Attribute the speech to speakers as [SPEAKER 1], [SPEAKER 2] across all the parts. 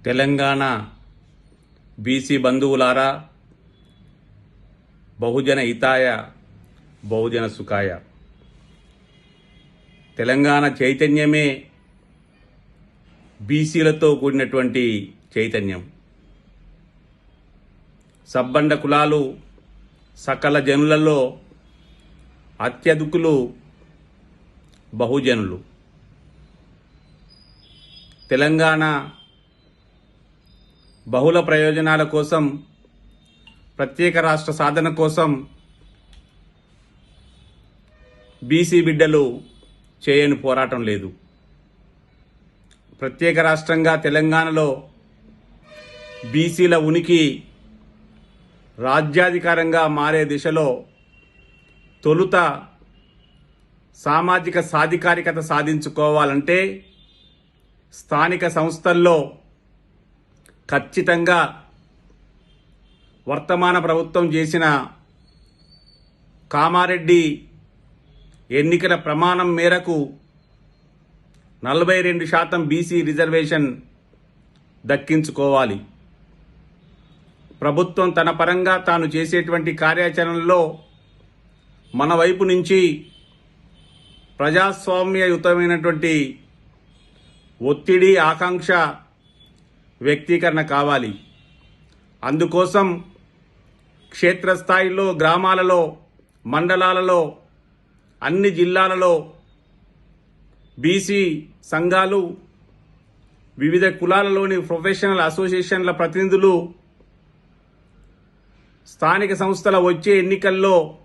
[SPEAKER 1] Telangana BC బంధువులారా, బహుజన హితాయ బహుజన సుఖాయ. తెలంగాణ చైతన్యమే బీసీలతో కూడినటువంటి చైతన్యం. సబ్బండ కులాలు సకల జనులలో అత్యధికులు బహుజనులు. తెలంగాణ బహుళ ప్రయోజనాల కోసం, ప్రత్యేక రాష్ట్ర సాధన కోసం బీసీ బిడ్డలు చేయని పోరాటం లేదు. ప్రత్యేక రాష్ట్రంగా తెలంగాణలో బీసీల ఉనికి రాజ్యాధికారంగా మారే దిశలో తొలుత సామాజిక సాధికారికత సాధించుకోవాలంటే స్థానిక సంస్థల్లో ఖచ్చితంగా వర్తమాన ప్రభుత్వం చేసిన కామారెడ్డి ఎన్నికల ప్రమాణం మేరకు 42% బీసీ రిజర్వేషన్ దక్కించుకోవాలి. ప్రభుత్వం తన పరంగా తాను చేసేటువంటి కార్యాచరణలో మన వైపు నుంచి ప్రజాస్వామ్యయుతమైనటువంటి ఒత్తిడి, ఆకాంక్ష వ్యక్తీకరణ కావాలి. అందుకోసం క్షేత్రస్థాయిలో, గ్రామాలలో, మండలాలలో, అన్ని జిల్లాలలో బీసీ సంఘాలు, వివిధ కులాలలోని ప్రొఫెషనల్ అసోసియేషన్ల ప్రతినిధులు స్థానిక సంస్థల వచ్చే ఎన్నికల్లో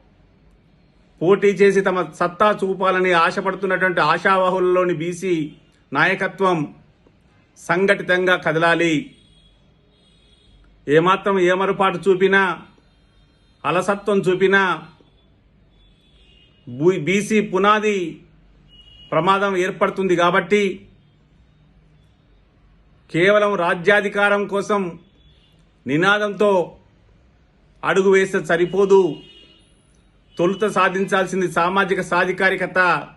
[SPEAKER 1] పోటీ చేసి తమ సత్తా చూపాలని ఆశపడుతున్నటువంటి ఆశావాహులలోని బీసీ నాయకత్వం సంఘటితంగా కదలాలి. ఏమాత్రం ఏమరుపాటు చూపినా, అలసత్వం చూపినా బీసీ పునాది ప్రమాదం ఏర్పడుతుంది. కాబట్టి కేవలం రాజ్యాధికారం కోసం నినాదంతో అడుగు వేస్తే సరిపోదు. తొలుత సాధించాల్సింది సామాజిక సాధికారికత.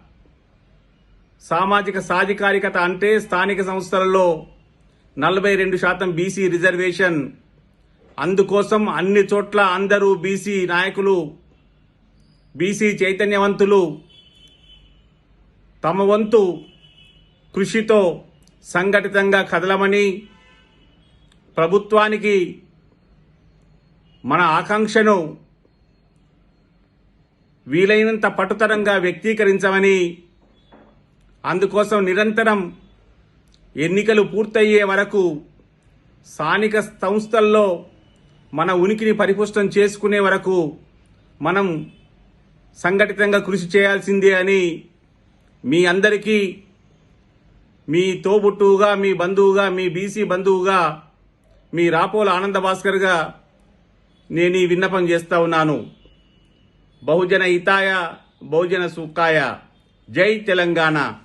[SPEAKER 1] సామాజిక సాధికారికత అంటే స్థానిక సంస్థలలో 42% బీసీ రిజర్వేషన్. అందుకోసం అన్ని చోట్ల అందరూ బీసీ నాయకులు, బీసీ చైతన్యవంతులు తమ వంతు కృషితో సంఘటితంగా కదలమని, ప్రభుత్వానికి మన ఆకాంక్షను వీలైనంత పట్టుదలంగా వ్యక్తీకరించమని, అందుకోసం నిరంతరం ఎన్నికలు పూర్తయ్యే వరకు స్థానిక సంస్థల్లో మన ఉనికిని పరిపుష్టం చేసుకునే వరకు మనం సంఘటితంగా కృషి చేయాల్సిందే అని మీ అందరికీ, మీ తోబుట్టువుగా, మీ బంధువుగా, మీ బీసీ బంధువుగా, మీ రాపోల ఆనంద భాస్కర్గా నేను ఈ విన్నపం చేస్తా ఉన్నాను. బహుజన హితాయ బహుజన సుఖాయ. జై తెలంగాణ.